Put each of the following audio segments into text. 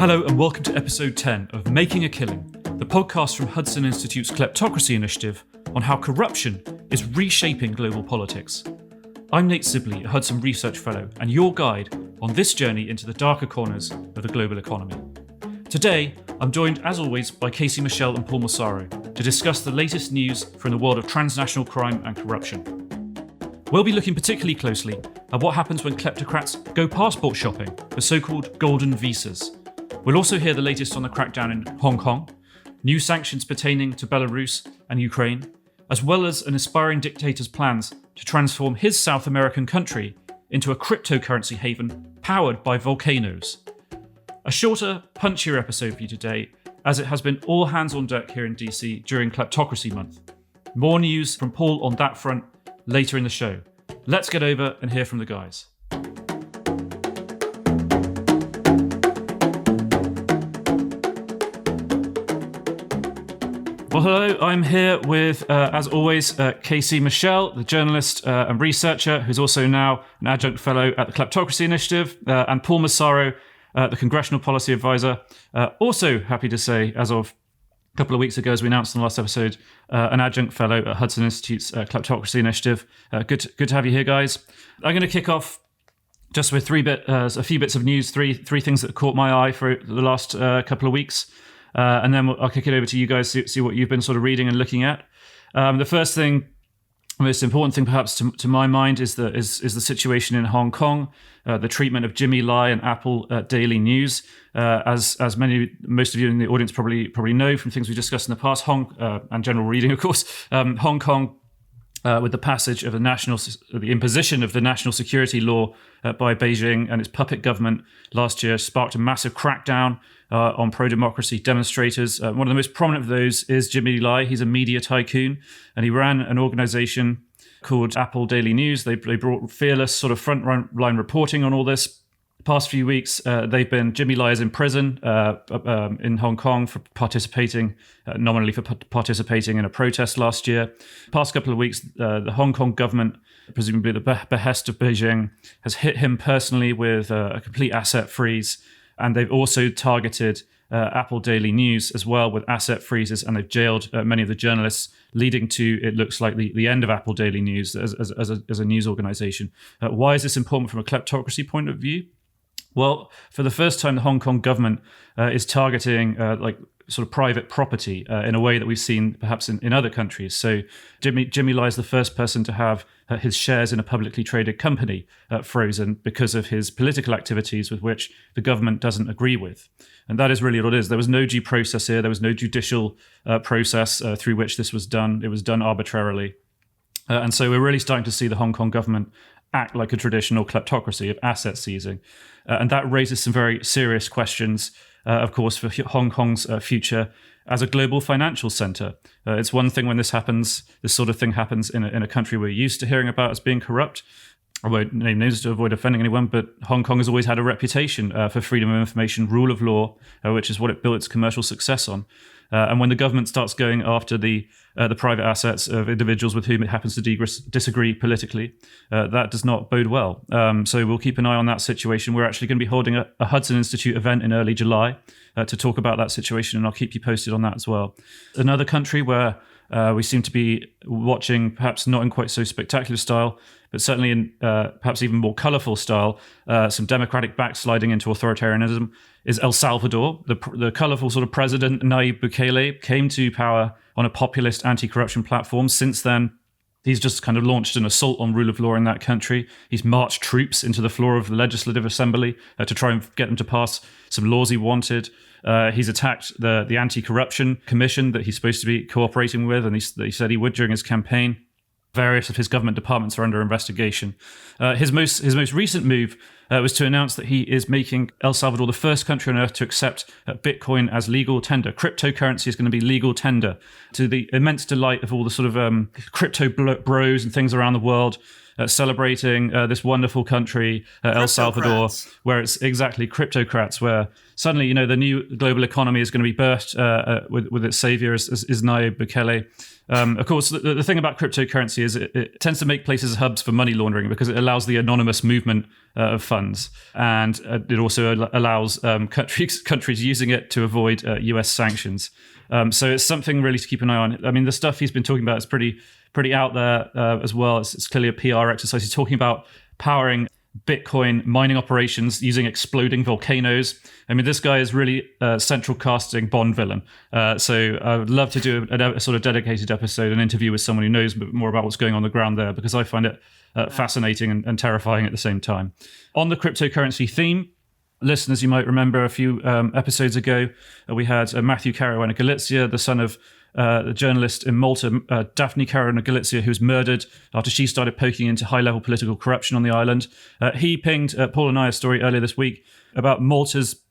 Hello and welcome to episode 10 of Making a Killing, the podcast from Hudson Institute's Kleptocracy initiative on how corruption is reshaping global politics. I'm Nate Sibley, a Hudson Research Fellow, and your guide on this journey into the darker corners of the global economy. Today, I'm joined, as always, by Casey Michel and Paul Massaro to discuss the latest news from the world of transnational crime and corruption. We'll be looking particularly closely at what happens when kleptocrats go passport shopping for so-called golden visas. We'll also hear the latest on the crackdown in Hong Kong, new sanctions pertaining to Belarus and Ukraine, as well as an aspiring dictator's plans to transform his South American country into a cryptocurrency haven powered by volcanoes. A shorter, punchier episode for you today, as it has been all hands on deck here in DC during Kleptocracy Month. More news from Paul on that front later in the show. Let's get over and hear from the guys. Well, hello, I'm here with, as always, Casey Michel, the journalist and researcher, who's also now an adjunct fellow at the Kleptocracy Initiative, and Paul Massaro, the Congressional Policy Advisor. Also, happy to say, as of a couple of weeks ago, as we announced in the last episode, an adjunct fellow at Hudson Institute's Kleptocracy Initiative. Good to have you here, guys. I'm going to kick off just with a few bits of news, three things that caught my eye for the last couple of weeks. And then I'll kick it over to you guys to see what you've been sort of reading and looking at. The first thing, most important thing perhaps to my mind is the situation in Hong Kong, the treatment of Jimmy Lai and Apple Daily News. As most of you in the audience probably know from things we discussed in the past, and general reading, of course, Hong Kong, with the passage of the imposition of the national security law by Beijing and its puppet government last year, sparked a massive crackdown on pro-democracy demonstrators. One of the most prominent of those is Jimmy Lai. He's a media tycoon, and he ran an organization called Apple Daily News. They brought fearless sort of front-line reporting on all this. The past few weeks, Jimmy Lai is in prison in Hong Kong for nominally participating in a protest last year. The past couple of weeks, the Hong Kong government, presumably the behest of Beijing, has hit him personally with a complete asset freeze. And they've also targeted Apple Daily News as well with asset freezes, and they've jailed many of the journalists, leading to, it looks like, the end of Apple Daily News as a news organization. Why is this important from a kleptocracy point of view? Well, for the first time, the Hong Kong government is targeting sort of private property in a way that we've seen perhaps in other countries. So Jimmy Lai is the first person to have his shares in a publicly traded company frozen because of his political activities with which the government doesn't agree with. And that is really what it is. There was no due process here. There was no judicial process through which this was done. It was done arbitrarily. And so we're really starting to see the Hong Kong government act like a traditional kleptocracy of asset seizing. And that raises some very serious questions, of course, for Hong Kong's future as a global financial center. It's one thing when this sort of thing happens in a country we're used to hearing about as being corrupt. I won't name names to avoid offending anyone, but Hong Kong has always had a reputation for freedom of information, rule of law, which is what it built its commercial success on. And when the government starts going after the private assets of individuals with whom it happens to disagree politically, that does not bode well. So we'll keep an eye on that situation. We're actually going to be holding a Hudson Institute event in early July to talk about that situation, and I'll keep you posted on that as well. Another country where we seem to be watching, perhaps not in quite so spectacular style, but certainly in perhaps even more colorful style, some democratic backsliding into authoritarianism, is El Salvador. The colorful sort of president, Nayib Bukele, came to power on a populist anti-corruption platform. Since then, he's just kind of launched an assault on rule of law in that country. He's marched troops into the floor of the Legislative Assembly to try and get them to pass some laws he wanted. He's attacked the Anti-Corruption Commission that he's supposed to be cooperating with, and he said he would during his campaign. Various of his government departments are under investigation. His most recent move was to announce that he is making El Salvador the first country on earth to accept Bitcoin as legal tender. Cryptocurrency is going to be legal tender, to the immense delight of all the sort of crypto bros and things around the world. Celebrating this wonderful country, El Salvador, where it's exactly cryptocrats, where suddenly, the new global economy is going to be birthed with its savior is Nayib Bukele. Of course, the thing about cryptocurrency is it tends to make places hubs for money laundering because it allows the anonymous movement of funds. funds, and it also allows countries using it to avoid US sanctions. So it's something really to keep an eye on. I mean, the stuff he's been talking about is pretty out there as well. It's clearly a PR exercise. He's talking about powering Bitcoin mining operations using exploding volcanoes. I mean, this guy is really central casting Bond villain. So I would love to do a sort of dedicated episode, an interview with someone who knows more about what's going on the ground there, because I find it fascinating and terrifying at the same time. On the cryptocurrency theme, listeners, you might remember a few episodes ago, we had Matthew Caruana Galizia, the son of the journalist in Malta, Daphne Caruana Galizia, who was murdered after she started poking into high-level political corruption on the island. He pinged Paul and I a story earlier this week about Malta's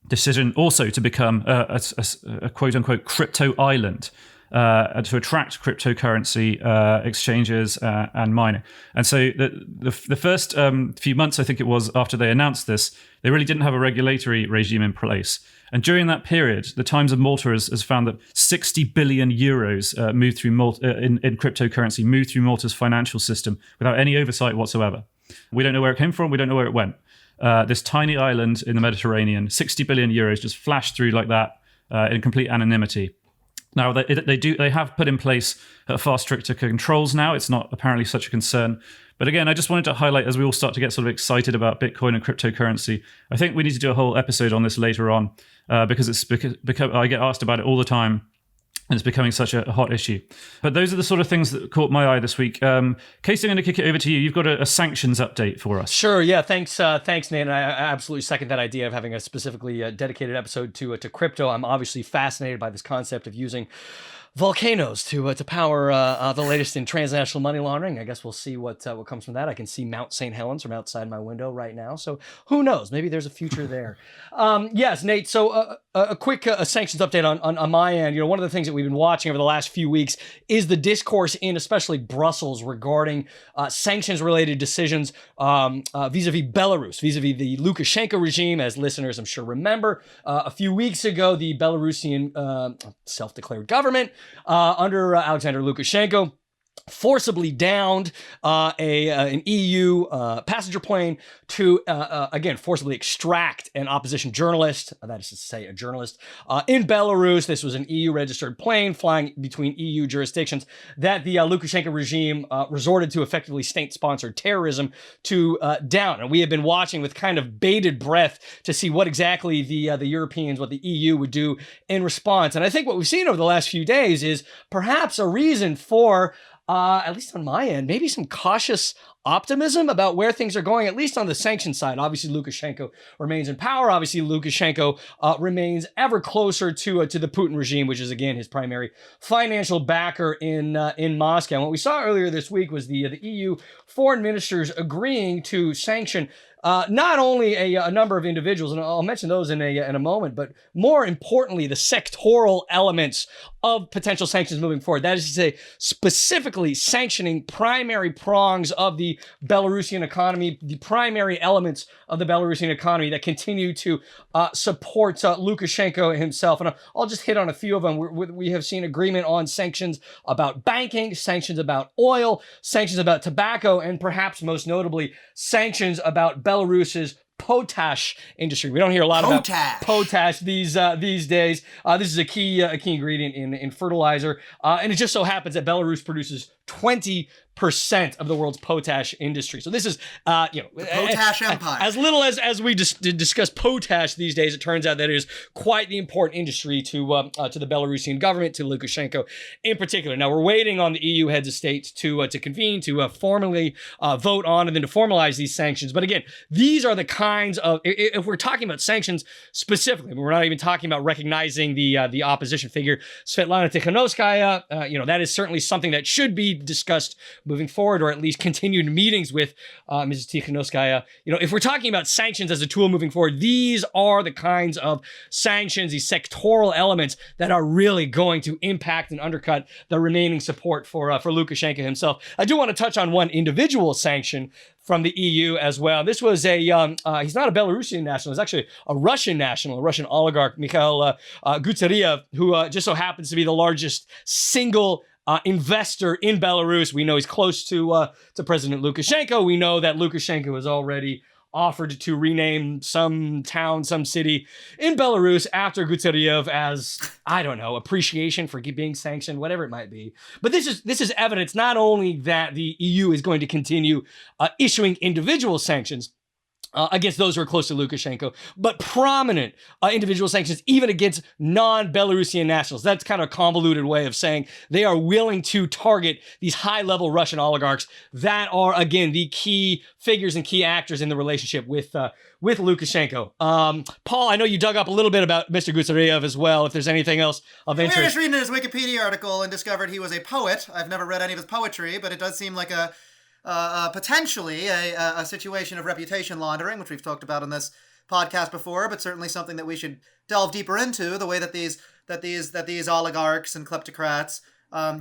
decision also to become a quote-unquote crypto island, to attract cryptocurrency exchanges and mining. And so the first few months, I think it was, after they announced this, they really didn't have a regulatory regime in place. And during that period, the Times of Malta has found that 60 billion euros moved through Malta in cryptocurrency, moved through Malta's financial system without any oversight whatsoever. We don't know where it came from. We don't know where it went. This tiny island in the Mediterranean, 60 billion euros just flashed through like that in complete anonymity. Now, they have put in place far stricter controls now. It's not apparently such a concern. But again, I just wanted to highlight, as we all start to get sort of excited about Bitcoin and cryptocurrency, I think we need to do a whole episode on this later on because I get asked about it all the time. And it's becoming such a hot issue. But those are the sort of things that caught my eye this week. Casey, I'm going to kick it over to you. You've got a sanctions update for us. Sure, yeah. Thanks, Nate. And I absolutely second that idea of having a specifically dedicated episode to crypto. I'm obviously fascinated by this concept of using volcanoes to power the latest in transnational money laundering. I guess we'll see what comes from that. I can see Mount St. Helens from outside my window right now, so who knows? Maybe there's a future there. Yes, Nate. So a quick sanctions update on my end. You know, one of the things that we've been watching over the last few weeks is the discourse in especially Brussels regarding sanctions-related decisions vis-a-vis Belarus, vis-a-vis the Lukashenko regime. As listeners, I'm sure remember, a few weeks ago, the Belarusian self-declared government under Alexander Lukashenko forcibly downed an EU passenger plane to, again, forcibly extract an opposition journalist, that is to say a journalist, in Belarus. This was an EU-registered plane flying between EU jurisdictions that the Lukashenko regime resorted to effectively state-sponsored terrorism to down. And we have been watching with kind of bated breath to see what exactly the Europeans, what the EU would do in response. And I think what we've seen over the last few days is perhaps a reason for at least on my end, maybe some cautious optimism about where things are going, at least on the sanction side. Obviously, Lukashenko remains in power. Obviously, Lukashenko remains ever closer to the Putin regime, which is, again, his primary financial backer in Moscow. And what we saw earlier this week was the EU foreign ministers agreeing to sanction not only a number of individuals, and I'll mention those in a moment, but more importantly, the sectoral elements of potential sanctions moving forward. That is to say, specifically sanctioning primary prongs of the Belarusian economy, the primary elements of the Belarusian economy that continue to support Lukashenko himself. And I'll just hit on a few of them. We have seen agreement on sanctions about banking, sanctions about oil, sanctions about tobacco, and perhaps most notably, sanctions about Belarus's potash industry. We don't hear a lot about potash these days. This is a key ingredient in fertilizer, and it just so happens that Belarus produces 20% of the world's potash industry. So this is, the potash empire. As little as we discuss potash these days, it turns out that it is quite the important industry to the Belarusian government, to Lukashenko in particular. Now we're waiting on the EU heads of state to convene, to formally vote on, and then to formalize these sanctions. But again, these are the kinds of, if we're talking about sanctions specifically, we're not even talking about recognizing the opposition figure, Svetlana Tikhanovskaya. That is certainly something that should be discussed moving forward, or at least continued meetings with Mrs. Tikhanovskaya. If we're talking about sanctions as a tool moving forward, these are the kinds of sanctions, these sectoral elements that are really going to impact and undercut the remaining support for Lukashenko himself. I do want to touch on one individual sanction from the EU as well. This was he's not a Belarusian national, he's actually a Russian national, a Russian oligarch, Mikhail Gutseriev, who just so happens to be the largest single investor in Belarus. We know he's close to President Lukashenko. We know that Lukashenko is already offered to rename some town, some city in Belarus after Gutseriev as, I don't know, appreciation for being sanctioned, whatever it might be. But this is evidence not only that the EU is going to continue issuing individual sanctions against those who are close to Lukashenko, but prominent individual sanctions even against non-Belarusian nationals. That's kind of a convoluted way of saying they are willing to target these high-level Russian oligarchs that are, again, the key figures and key actors in the relationship with Lukashenko. Paul, I know you dug up a little bit about Mr. Gutseriev as well, if there's anything else of interest. We were just reading his Wikipedia article and discovered he was a poet. I've never read any of his poetry, but it does seem like potentially a situation of reputation laundering, which we've talked about on this podcast before, but certainly something that we should delve deeper into, the way that these oligarchs and kleptocrats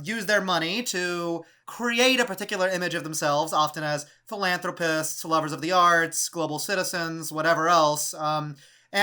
use their money to create a particular image of themselves, often as philanthropists, lovers of the arts, global citizens, whatever else. And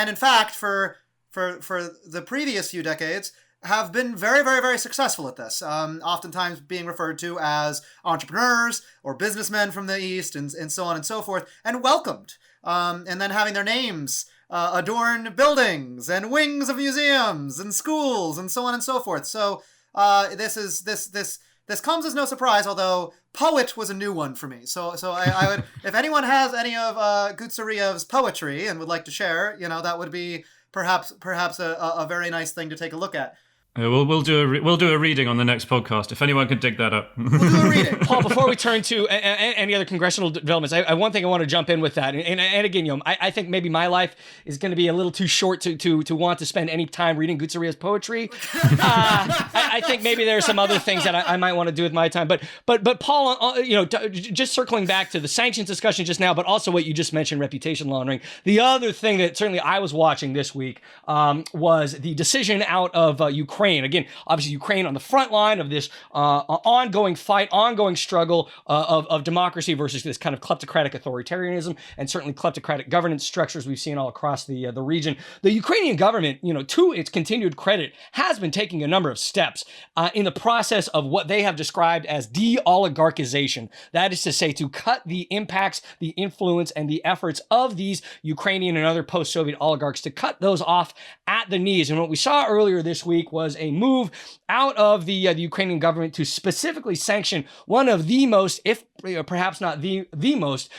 in fact, for the previous few decades, have been very, very, very successful at this, oftentimes being referred to as entrepreneurs or businessmen from the East and so on and so forth, and welcomed, and then having their names adorn buildings and wings of museums and schools and so on and so forth. So this comes as no surprise, although poet was a new one for me. So I would, if anyone has any of Gutseriev's poetry and would like to share, that would be perhaps a very nice thing to take a look at. We'll do a reading on the next podcast if anyone can dig that up. We'll do a reading. Paul, before we turn to any other congressional developments, one thing I want to jump in with that, and again, I think maybe my life is going to be a little too short to want to spend any time reading Gutseriev's poetry. I think maybe there are some other things that I might want to do with my time. But Paul, just circling back to the sanctions discussion just now, but also what you just mentioned, reputation laundering. The other thing that certainly I was watching this week was the decision out of Ukraine. Again, obviously Ukraine on the front line of this ongoing fight, ongoing struggle of democracy versus this kind of kleptocratic authoritarianism and certainly kleptocratic governance structures we've seen all across the region. The Ukrainian government, to its continued credit, has been taking a number of steps in the process of what they have described as de-oligarchization. That is to say, to cut the impacts, the influence, and the efforts of these Ukrainian and other post-Soviet oligarchs, to cut those off at the knees. And what we saw earlier this week was a move out of the Ukrainian government to specifically sanction one of the most, if perhaps not the most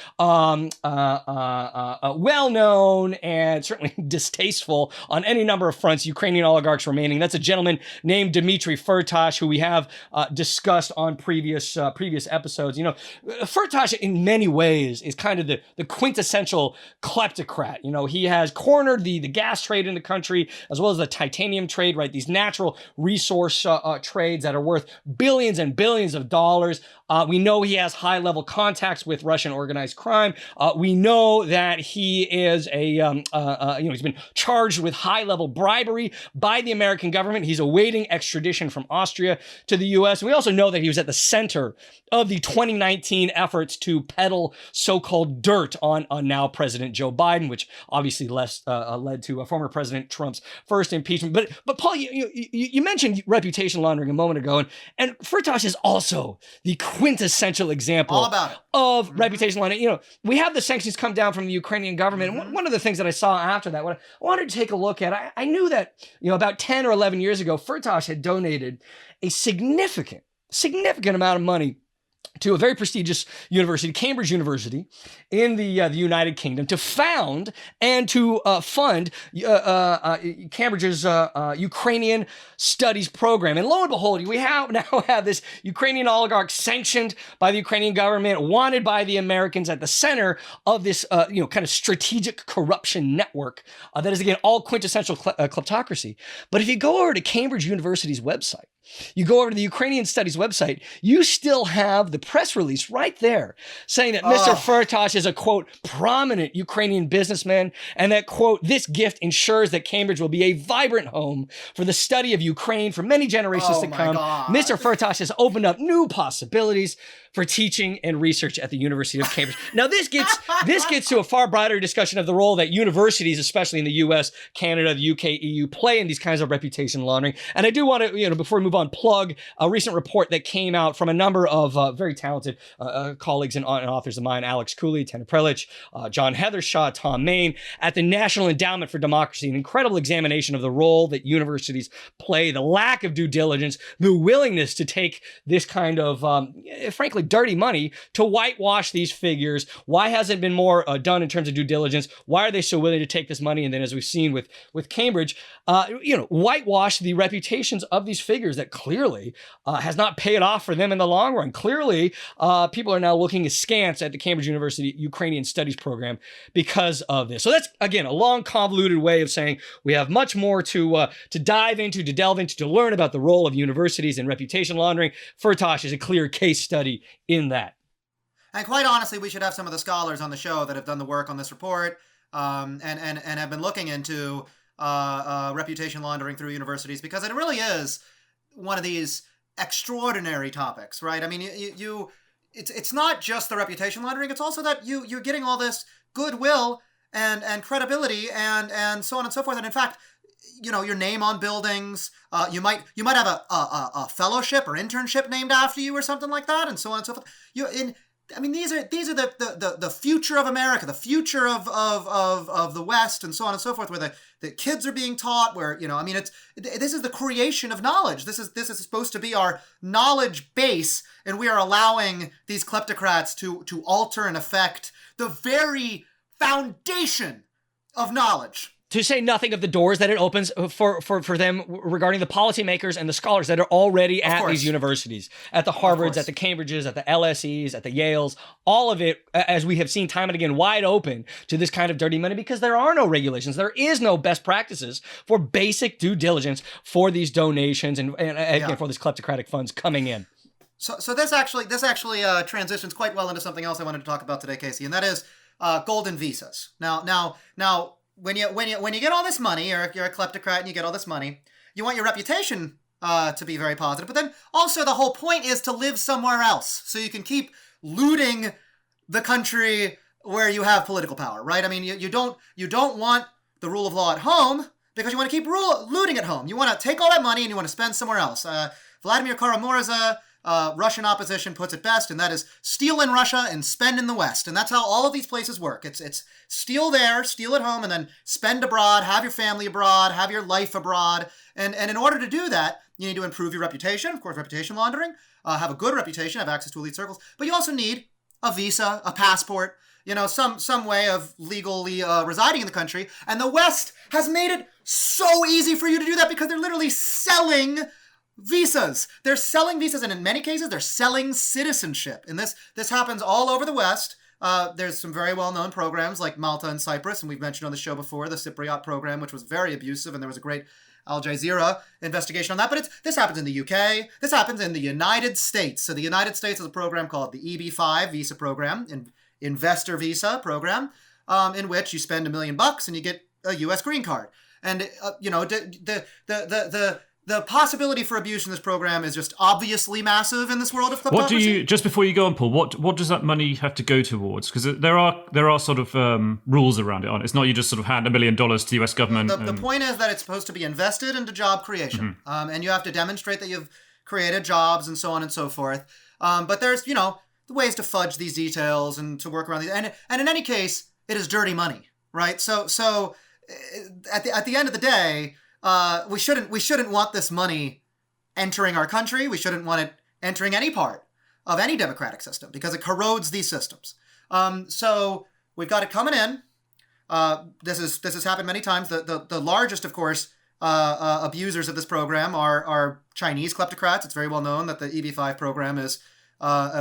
well-known and certainly distasteful on any number of fronts Ukrainian oligarchs remaining. That's a gentleman named Dmitry Firtash, who we have discussed on previous episodes. Firtash in many ways is kind of the quintessential kleptocrat. He has cornered the gas trade in the country as well as the titanium trade, right? These natural resource trades that are worth billions and billions of dollars. We know he has high-level contacts with Russian organized crime. We know that he is he's been charged with high-level bribery by the American government. He's awaiting extradition from Austria to the U.S. And we also know that he was at the center of the 2019 efforts to peddle so-called dirt on now President Joe Biden, which obviously led to former President Trump's first impeachment. But Paul, you mentioned reputation laundering a moment ago, and Firtash is also the quintessential example of reputation laundering. We have the sanctions come down from the Ukrainian government. And one of the things that I saw after that, what I wanted to take a look at, I knew that, about 10 or 11 years ago, Firtash had donated a significant amount of money to a very prestigious university, Cambridge University, in the United Kingdom, to found and to fund Cambridge's Ukrainian studies program. And lo and behold, we now have this Ukrainian oligarch sanctioned by the Ukrainian government, wanted by the Americans, at the center of this kind of strategic corruption network that is, again, all quintessential kleptocracy. But if you go over to Cambridge University's website, you go over to the Ukrainian Studies website, you still have the press release right there saying that Mr. Firtash is a, quote, prominent Ukrainian businessman, and that, quote, this gift ensures that Cambridge will be a vibrant home for the study of Ukraine for many generations to come. Mr. Firtash has opened up new possibilities for teaching and research at the University of Cambridge. Now, this gets to a far broader discussion of the role that universities, especially in the U.S., Canada, the UK, EU, play in these kinds of reputation laundering. And I do want to, before we move unplug a recent report that came out from a number of very talented colleagues and authors of mine, Alex Cooley, Tanner Prelich, John Heathershaw, Tom Main, at the National Endowment for Democracy, an incredible examination of the role that universities play, the lack of due diligence, the willingness to take this kind of, frankly, dirty money to whitewash these figures. Why hasn't been more done in terms of due diligence? Why are they so willing to take this money? And then, as we've seen with Cambridge, whitewash the reputations of these figures that clearly has not paid off for them in the long run. Clearly, people are now looking askance at the Cambridge University Ukrainian Studies program because of this. So that's, again, a long, convoluted way of saying we have much more to dive into, to delve into, to learn about the role of universities in reputation laundering. Firtash is a clear case study in that. And quite honestly, we should have some of the scholars on the show that have done the work on this report and have been looking into reputation laundering through universities, because it really is one of these extraordinary topics, right? I mean, it's not just the reputation laundering; it's also that you're getting all this goodwill and credibility and so on and so forth. And in fact, your name on buildings, you might have a fellowship or internship named after you or something like that, and so on and so forth. These are the future of America, the future of the West, and so on and so forth, where the kids are being taught, where this is the creation of knowledge. This is supposed to be our knowledge base, and we are allowing these kleptocrats to alter and affect the very foundation of knowledge. To say nothing of the doors that it opens for them regarding the policymakers and the scholars that are already at these universities, at the Harvards, at the Cambridges, at the LSEs, at the Yales, all of it, as we have seen time and again, wide open to this kind of dirty money, because there are no regulations. There is no best practices for basic due diligence for these donations and for these kleptocratic funds coming in. So this actually transitions quite well into something else I wanted to talk about today, Casey, and that is golden visas. Now. When you get all this money, you're a kleptocrat and you get all this money, you want your reputation to be very positive. But then also the whole point is to live somewhere else, so you can keep looting the country where you have political power, right? I mean, you don't want the rule of law at home because you want to keep looting at home. You want to take all that money and you want to spend somewhere else. Vladimir Kara-Murza, Russian opposition, puts it best, and that is steal in Russia and spend in the West. And that's how all of these places work. It's steal there, steal at home, and then spend abroad, have your family abroad, have your life abroad. And in order to do that, you need to improve your reputation, of course, reputation laundering, have a good reputation, have access to elite circles, but you also need a visa, a passport, some way of legally residing in the country. And the West has made it so easy for you to do that because they're literally selling visas. They're selling visas, and in many cases, they're selling citizenship. And this happens all over the West. There's some very well-known programs like Malta and Cyprus, and we've mentioned on the show before the Cypriot program, which was very abusive, and there was a great Al Jazeera investigation on that. But this happens in the UK. This happens in the United States. So the United States has a program called the Eb5 Visa Program, Investor Visa Program, in which you spend $1 million and you get a U.S. green card. And the possibility for abuse in this program is just obviously massive in this world of kleptocracy. Just before you go on, Paul, what does that money have to go towards? Because there are sort of rules around it. It's not you just sort of hand $1 million to the US government. The point is that it's supposed to be invested into job creation. Mm-hmm. And you have to demonstrate that you've created jobs and so on and so forth. But there's, the ways to fudge these details and to work around these. And in any case, it is dirty money, right? So at the end of the day, we shouldn't want this money entering our country. We shouldn't want it entering any part of any democratic system because it corrodes these systems. So we've got it coming in. This has happened many times. The largest, of course, abusers of this program are Chinese kleptocrats. It's very well known that the Eb5 program is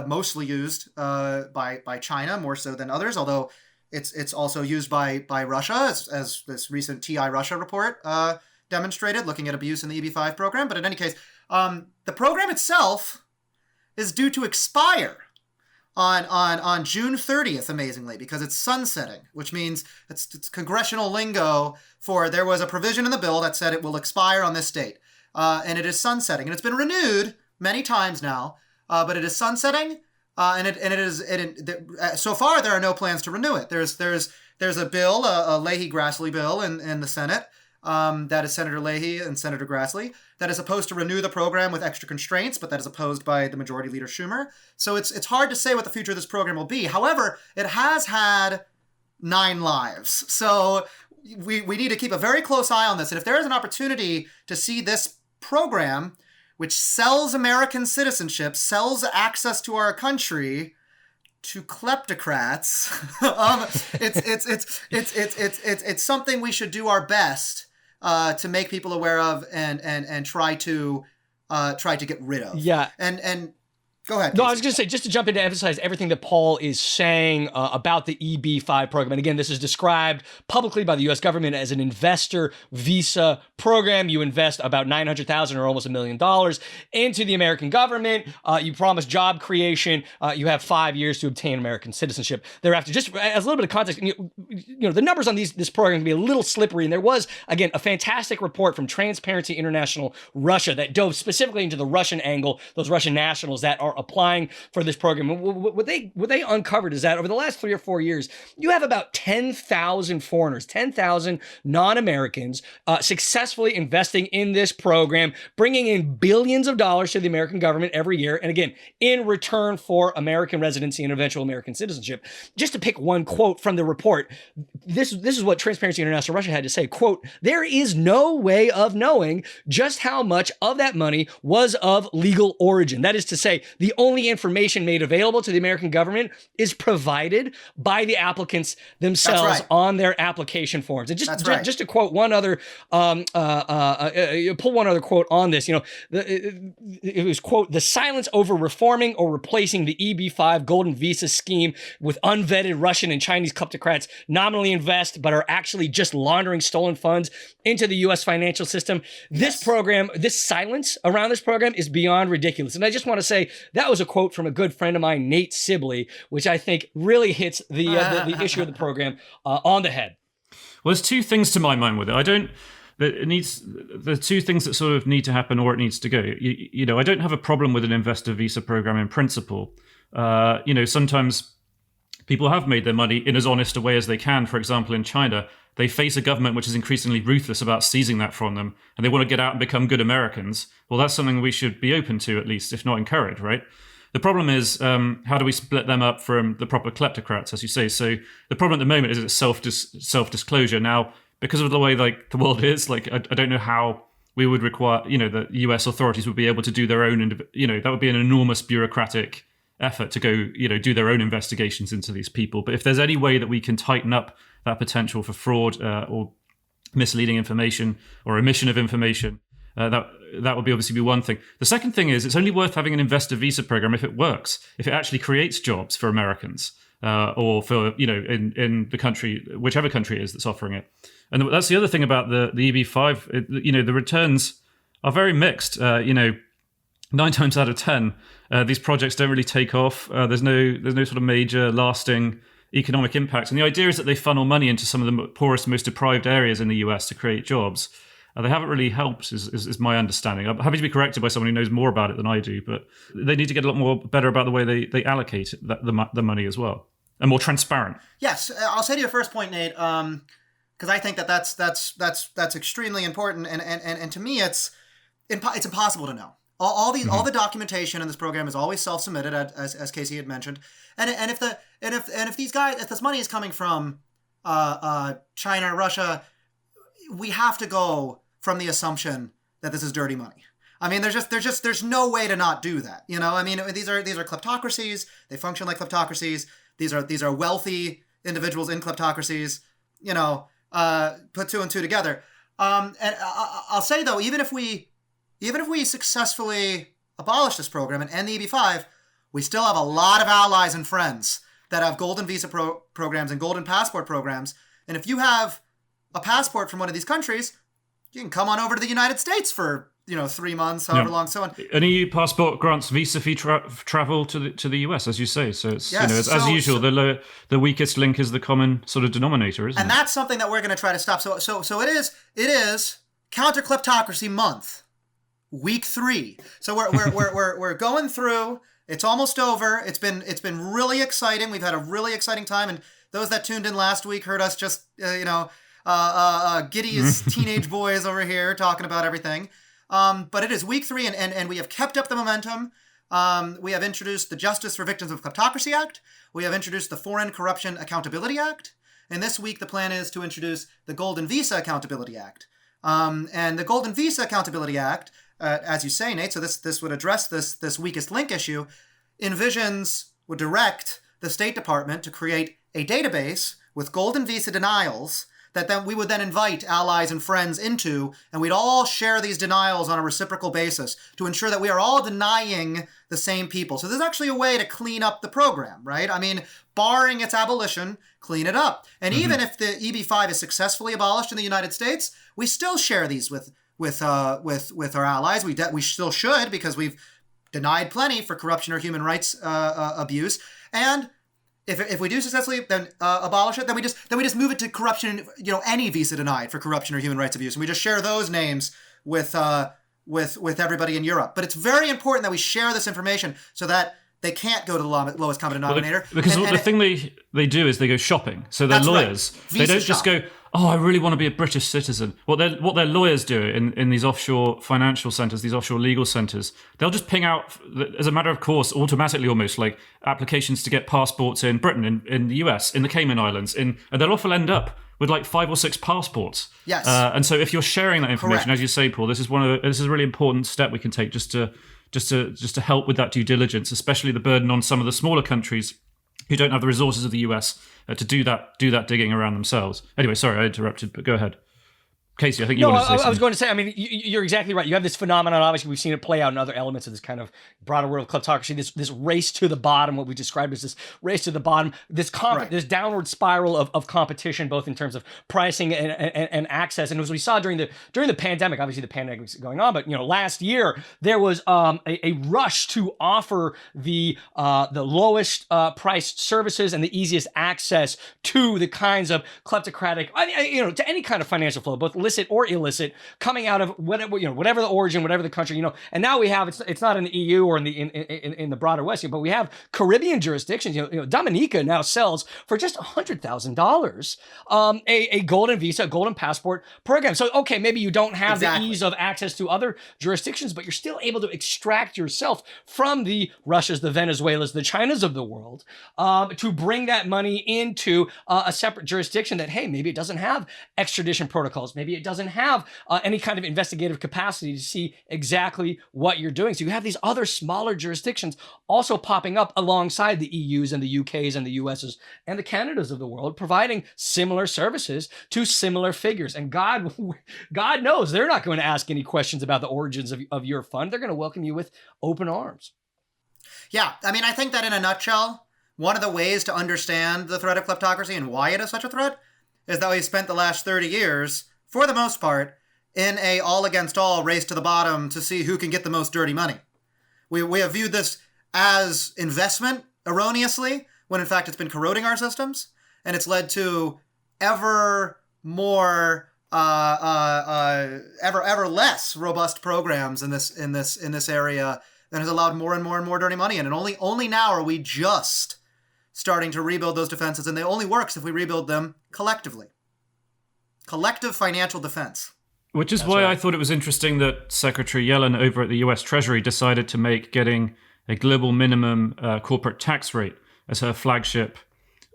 mostly used by China more so than others, although it's also used by Russia, as this recent TI Russia report demonstrated, looking at abuse in the Eb5 program. But in any case, the program itself is due to expire on June 30th, amazingly, because it's sunsetting, which means it's congressional lingo for there was a provision in the bill that said it will expire on this date. And it is sunsetting. And it's been renewed many times now, but it is sunsetting. So far, there are no plans to renew it. There's a bill, a Leahy-Grassley bill in the Senate, that is Senator Leahy and Senator Grassley, that is supposed to renew the program with extra constraints, but that is opposed by the Majority Leader Schumer. So it's hard to say what the future of this program will be. However, it has had 9 lives. So we need to keep a very close eye on this. And if there is an opportunity to see this program, which sells American citizenship, sells access to our country to kleptocrats, it's something we should do our best to make people aware of and try to get rid of. Yeah. And go ahead. No, Casey. I was going to say, just to jump in to emphasize everything that Paul is saying about the Eb5 program. And again, this is described publicly by the U.S. government as an investor visa program. You invest about $900,000 or almost $1 million into the American government. You promise job creation. You have 5 years to obtain American citizenship thereafter. Just as a little bit of context, you know, the numbers on this program can be a little slippery. And there was, again, a fantastic report from Transparency International Russia that dove specifically into the Russian angle, those Russian nationals that are applying for this program. And what they uncovered is that over the last 3 or 4 years, you have about 10,000 foreigners, 10,000 non-Americans successfully investing in this program, bringing in billions of dollars to the American government every year. And again, in return for American residency and eventual American citizenship. Just to pick one quote from the report, this is what Transparency International Russia had to say, quote, "There is no way of knowing just how much of that money was of legal origin." That is to say, the only information made available to the American government is provided by the applicants themselves on their application forms. And just to quote one other, pull one other quote on this, you know, it was, quote, "The silence over reforming or replacing the EB5 golden visa scheme with unvetted Russian and Chinese kleptocrats nominally invest, but are actually just laundering stolen funds into the U.S. financial system." This program, this silence around this program is beyond ridiculous. And I just want to say, that was a quote from a good friend of mine, Nate Sibley, which I think really hits the issue of the program on the head. Well, there's 2 things to my mind with it. The 2 things that sort of need to happen, or it needs to go. You know, I don't have a problem with an investor visa program in principle. You know, sometimes people have made their money in as honest a way as they can. For example, in China, they face a government which is increasingly ruthless about seizing that from them, and they want to get out and become good Americans. Well, that's something we should be open to, at least, if not encourage, right? The problem is, how do we split them up from the proper kleptocrats, as you say? So the problem at the moment is it's self-disclosure. Now, because of the way like the world is, like I don't know how we would require, you know, the US authorities would be able to do their own, you know, that would be an enormous bureaucratic effort to go, you know, do their own investigations into these people. But if there's any way that we can tighten up that potential for fraud or misleading information or omission of information, that would obviously be one thing. The second thing is, it's only worth having an investor visa program if it works, if it actually creates jobs for Americans or for, you know, in the country, whichever country it is that's offering it. And that's the other thing about the EB5. You know, the returns are very mixed. You know, 9 times out of 10, these projects don't really take off. There's no sort of major lasting economic impact. And the idea is that they funnel money into some of the poorest, most deprived areas in the US to create jobs. They haven't really helped, is my understanding. I'm happy to be corrected by someone who knows more about it than I do, but they need to get a lot more better about the way they allocate the money as well, and more transparent. Yes, I'll say to your first point, Nate, because I think that's extremely important, and to me it's impossible to know. All the documentation in this program is always self-submitted, as Casey had mentioned, and if these guys, if this money is coming from China, Russia, we have to go from the assumption that this is dirty money. I mean, there's no way to not do that. You know, I mean, these are kleptocracies. They function like kleptocracies. These are wealthy individuals in kleptocracies. You know, put 2 and 2 together. And I'll say though, even if we successfully abolish this program and end the EB5, we still have a lot of allies and friends that have golden visa programs and golden passport programs. And if you have a passport from one of these countries, you can come on over to the United States for, you know, 3 months, however long, so on. An EU passport grants visa-free travel to the US, as you say. So it's, yes, you know, as usual, the weakest link is the common sort of denominator, isn't it? And that's something that we're going to try to stop. So it is Counter Kleptocracy Month, week 3. So we're going through. It's almost over. It's been really exciting. We've had a really exciting time, and those that tuned in last week heard us just Giddy's teenage boys over here talking about everything. But it is week 3, and we have kept up the momentum. We have introduced the Justice for Victims of Kleptocracy Act. We have introduced the Foreign Corruption Accountability Act. And this week, the plan is to introduce the Golden Visa Accountability Act. And the Golden Visa Accountability Act, as you say, Nate, so this would address this weakest link issue, would direct the State Department to create a database with golden visa denials that then we would then invite allies and friends into, and we'd all share these denials on a reciprocal basis to ensure that we are all denying the same people. So there's actually a way to clean up the program, right? I mean, barring its abolition, clean it up. And even if the Eb5 is successfully abolished in the United States, we still share these with our allies. We still should, because we've denied plenty for corruption or human rights abuse. And if we do successfully then abolish it, then we just move it to corruption. Any visa denied for corruption or human rights abuse, and we just share those names with everybody in Europe. But it's very important that we share this information so that they can't go to the lowest common denominator. Because the thing they do is they go shopping. So they're lawyers. Right. They don't just go, oh, I really want to be a British citizen. What their lawyers do in these offshore financial centres, these offshore legal centres, they'll just ping out, as a matter of course, automatically almost, like applications to get passports in Britain, in the US, in the Cayman Islands, and they'll often end up with like 5 or 6 passports. Yes. And so if you're sharing that information, Correct. as you say, Paul, this is a really important step we can take just to help with that due diligence, especially the burden on some of the smaller countries who don't have the resources of the US to do that digging around themselves. Anyway, sorry, I interrupted, but go ahead. Casey, I think you wanted to say something. I was going to say, I mean, you're exactly right. You have this phenomenon, obviously, we've seen it play out in other elements of this kind of broader world of kleptocracy, this race to the bottom, what we described as this race to the bottom, this downward spiral of competition, both in terms of pricing and access. And as we saw during the pandemic, obviously the pandemic was going on, but last year there was a rush to offer the lowest priced services and the easiest access to the kinds of kleptocratic, to any kind of financial flow, both illicit or illicit, coming out of whatever the origin, whatever the country, and now we have it's not in the EU or in the broader West, but we have Caribbean jurisdictions. Dominica now sells for just $100,000 a golden visa, a golden passport program. So okay, maybe you don't have the ease of access to other jurisdictions, but you're still able to extract yourself from the Russias, the Venezuelas, the Chinas of the world, to bring that money into a separate jurisdiction that, hey, maybe it doesn't have extradition protocols, maybe it doesn't have any kind of investigative capacity to see exactly what you're doing. So you have these other smaller jurisdictions also popping up alongside the EUs and the UKs and the USs and the Canadas of the world, providing similar services to similar figures. And God knows they're not going to ask any questions about the origins of your fund. They're going to welcome you with open arms. Yeah, I mean, I think that in a nutshell, one of the ways to understand the threat of kleptocracy and why it is such a threat is that we spent the last 30 years, for the most part, in a all against all race to the bottom to see who can get the most dirty money. We have viewed this as investment erroneously, when in fact it's been corroding our systems, and it's led to ever more, ever less robust programs in this area that has allowed more and more and more dirty money in. And only now are we just starting to rebuild those defenses, and they only works if we rebuild them collectively. Collective financial defense. Which is why I thought it was interesting that Secretary Yellen over at the US Treasury decided to make getting a global minimum corporate tax rate as her flagship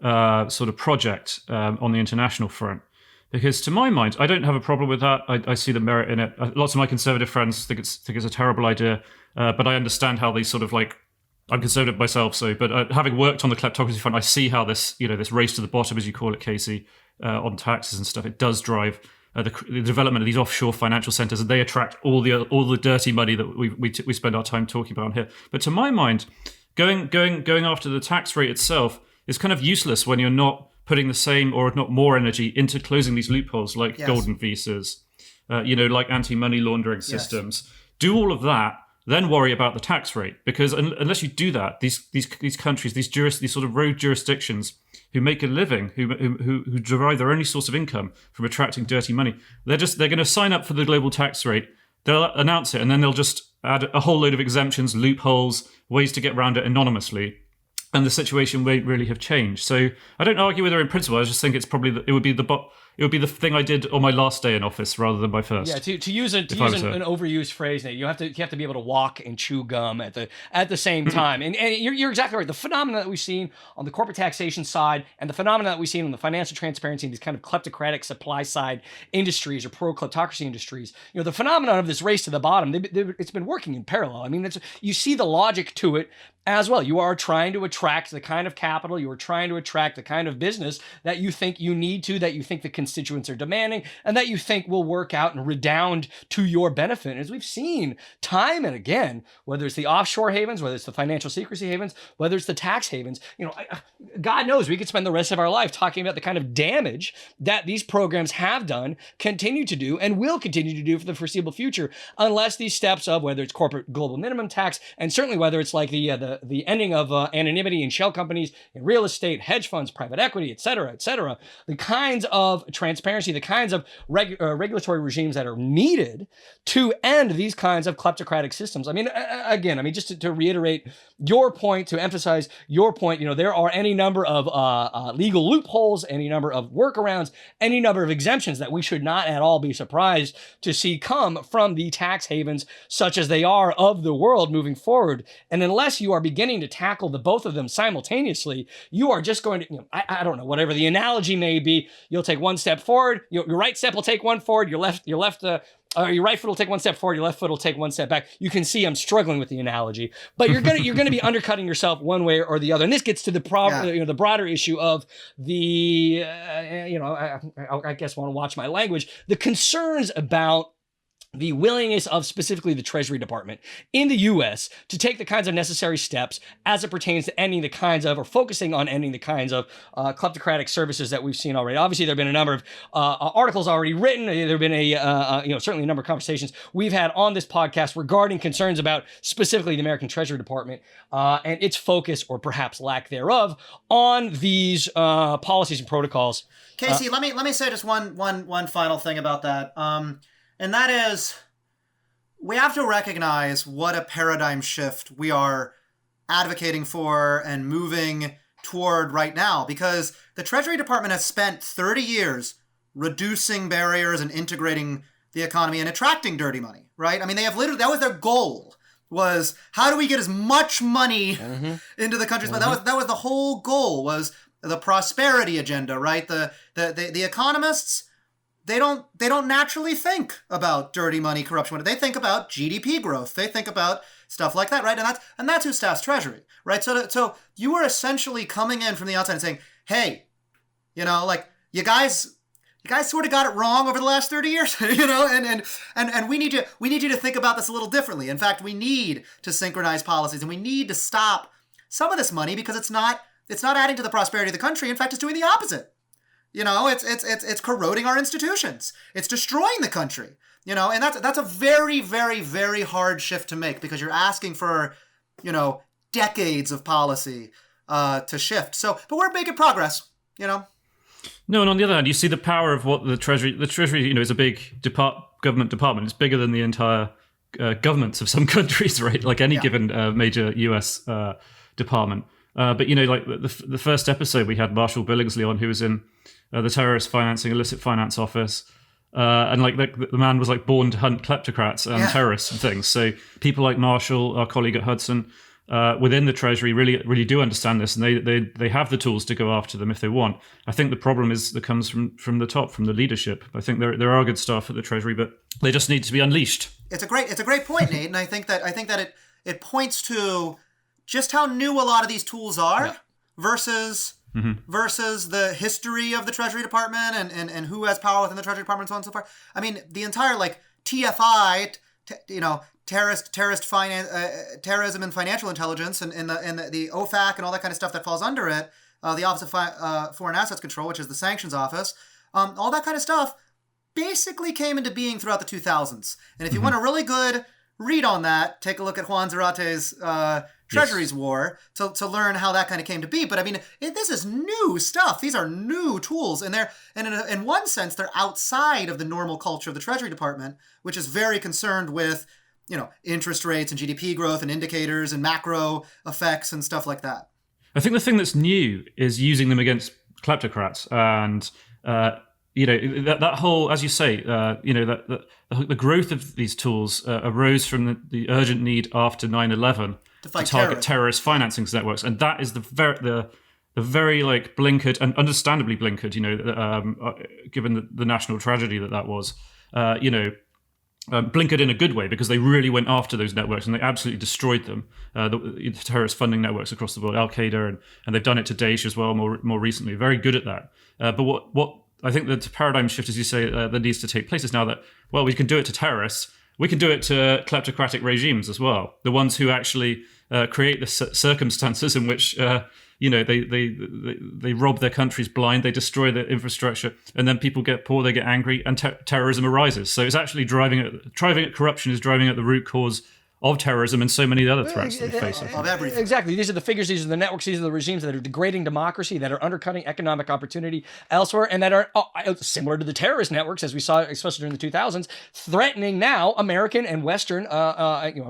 sort of project on the international front. Because to my mind, I don't have a problem with that. I see the merit in it. Lots of my conservative friends think it's a terrible idea, but I understand how they sort of like. I'm conservative myself, but having worked on the kleptocracy front, I see how this race to the bottom, as you call it, Casey, on taxes and stuff, it does drive the development of these offshore financial centers, and they attract all the dirty money that we spend our time talking about here. But to my mind, going after the tax rate itself is kind of useless when you're not putting the same or not more energy into closing these loopholes like golden visas, like anti-money laundering systems. Do all of that, then worry about the tax rate, because unless you do that, these countries, these sort of rogue jurisdictions who make a living, who derive their only source of income from attracting dirty money, they're going to sign up for the global tax rate. They'll announce it, and then they'll just add a whole load of exemptions, loopholes, ways to get around it anonymously, and the situation won't really have changed. So I don't argue with her in principle. I just think it's probably it would be it would be the thing I did on my last day in office rather than my first. Yeah, to use an overused phrase, Nate, you have to be able to walk and chew gum at the same time. And you're exactly right. The phenomena that we've seen on the corporate taxation side and the phenomena that we've seen on the financial transparency and these kind of kleptocratic supply side industries or pro kleptocracy industries, the phenomenon of this race to the bottom, it's been working in parallel. I mean, you see the logic to it as well. You are trying to attract the kind of capital, you are trying to attract the kind of business that you think you need to, that you think the constituents are demanding, and that you think will work out and redound to your benefit. As we've seen time and again, whether it's the offshore havens, whether it's the financial secrecy havens, whether it's the tax havens, God knows we could spend the rest of our life talking about the kind of damage that these programs have done, continue to do, and will continue to do for the foreseeable future, unless these steps of whether it's corporate global minimum tax, and certainly whether it's like the ending of anonymity in shell companies, in real estate, hedge funds, private equity, et cetera, the kinds of transparency, the kinds of regulatory regimes that are needed to end these kinds of kleptocratic systems. I mean, again, just to reiterate your point, to emphasize your point, there are any number of legal loopholes, any number of workarounds, any number of exemptions that we should not at all be surprised to see come from the tax havens such as they are of the world moving forward. And unless you are beginning to tackle the both of them simultaneously, you are just going to, I don't know, whatever the analogy may be, you'll take one step forward, your right step will take one forward, your right foot will take one step forward, your left foot will take one step back. You can see I'm struggling with the analogy, but you're gonna be undercutting yourself one way or the other. And this gets to the the broader issue of the I guess I want to watch my language, the concerns about the willingness of specifically the Treasury Department in the U.S. to take the kinds of necessary steps as it pertains to ending the kinds of, or focusing on ending the kinds of kleptocratic services that we've seen already. Obviously, there have been a number of articles already written. There have been certainly a number of conversations we've had on this podcast regarding concerns about specifically the American Treasury Department and its focus, or perhaps lack thereof, on these policies and protocols. Casey, let me say just one final thing about that. And that is, we have to recognize what a paradigm shift we are advocating for and moving toward right now, because the Treasury Department has spent 30 years reducing barriers and integrating the economy and attracting dirty money, right? I mean, they have literally, that was their goal, was how do we get as much money into the country? That was the whole goal, was the prosperity agenda, right? The economists, they don't naturally think about dirty money, corruption. They think about GDP growth. They think about stuff like that, right? And that's who staffs Treasury, right? So you were essentially coming in from the outside and saying, hey, you guys sort of got it wrong over the last 30 years, and we need you to think about this a little differently. In fact, we need to synchronize policies, and we need to stop some of this money because it's not adding to the prosperity of the country. In fact, it's doing the opposite. It's corroding our institutions. It's destroying the country. And that's a very, very, very hard shift to make, because you're asking for, decades of policy to shift. So, but we're making progress. No, and on the other hand, you see the power of what the Treasury, is a big government department. It's bigger than the entire governments of some countries, right? Like any given major US department. But the first episode we had Marshall Billingsley on, who was in the terrorist financing, illicit finance office, and the man was born to hunt kleptocrats and terrorists and things. So people like Marshall, our colleague at Hudson, within the Treasury, really do understand this, and they have the tools to go after them if they want. I think the problem that comes from the top, from the leadership. I think there are good staff at the Treasury, but they just need to be unleashed. It's a great point, Nate, and I think that it points to just how new a lot of these tools are versus the history of the Treasury Department and who has power within the Treasury Department and so on and so forth. I mean, the entire TFI, terrorism and financial intelligence, and the OFAC and all that kind of stuff that falls under it, the Office of Foreign Assets Control, which is the sanctions office, all that kind of stuff basically came into being throughout the 2000s. And if you want a really good read on that, take a look at Juan Zarate's Treasury's War to learn how that kind of came to be. But I mean, this is new stuff. These are new tools, and in one sense, they're outside of the normal culture of the Treasury Department, which is very concerned with, interest rates and GDP growth and indicators and macro effects and stuff like that. I think the thing that's new is using them against kleptocrats and that whole, as you say, that the growth of these tools arose from the urgent need after 9/11 to target terrorist financing networks, and that is the very like blinkered and understandably blinkered, given the national tragedy that was, blinkered in a good way, because they really went after those networks and they absolutely destroyed them. The terrorist funding networks across the world, Al Qaeda, and they've done it to Daesh as well more recently. Very good at that. But what I think the paradigm shift, as you say, that needs to take place is now that, well, we can do it to terrorists, we can do it to kleptocratic regimes as well. The ones who actually create the circumstances in which they rob their countries blind, they destroy their infrastructure, and then people get poor, they get angry, and terrorism arises. So it's actually corruption is driving at the root cause of terrorism and so many other threats that we face. Of everything. Exactly. These are the figures, these are the networks, these are the regimes that are degrading democracy, that are undercutting economic opportunity elsewhere, and that are similar to the terrorist networks, as we saw, especially during the 2000s, threatening now American and Western,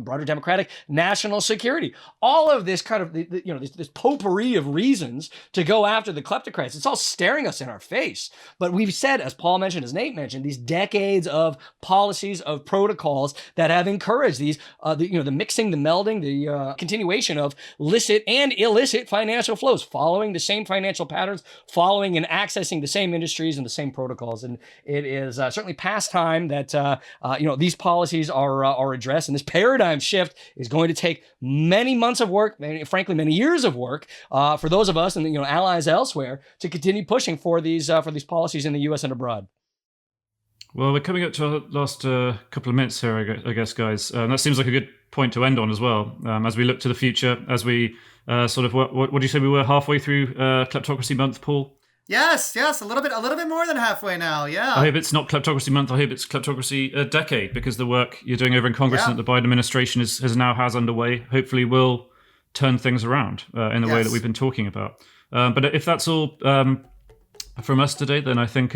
broader democratic national security. All of this kind of, this potpourri of reasons to go after the kleptocrats, it's all staring us in our face. But we've said, as Paul mentioned, as Nate mentioned, these decades of policies, of protocols that have encouraged these, the mixing, the melding, the continuation of licit and illicit financial flows, following the same financial patterns, following and accessing the same industries and the same protocols. And it is certainly past time that these policies are addressed, and this paradigm shift is going to take many months of work, frankly, many years of work for those of us and allies elsewhere to continue pushing for these policies in the U.S. and abroad. Well, we're coming up to our last couple of minutes here, I guess, guys. That seems like a good point to end on as well. As we look to the future, as we what do you say, we were halfway through Kleptocracy Month, Paul? Yes, a little bit more than halfway now. Yeah. I hope it's not Kleptocracy Month. I hope it's Kleptocracy Decade, because the work you're doing over in Congress and that the Biden administration has underway hopefully will turn things around in the way that we've been talking about. But if that's all from us today, then I think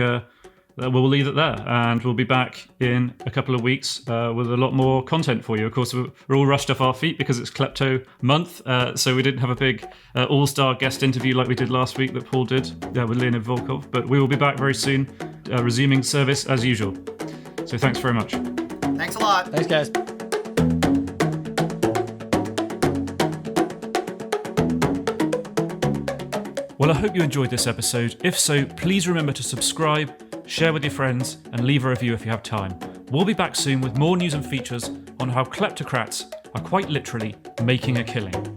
we'll leave it there, and we'll be back in a couple of weeks with a lot more content for you. Of course, we're all rushed off our feet because it's Klepto Month, so we didn't have a big all-star guest interview like we did last week that Paul did with Leonid Volkov, but we will be back very soon, resuming service as usual. So thanks very much. Thanks a lot. Thanks, guys. Well, I hope you enjoyed this episode. If so, please remember to subscribe, share with your friends, and leave a review if you have time. We'll be back soon with more news and features on how kleptocrats are quite literally making a killing.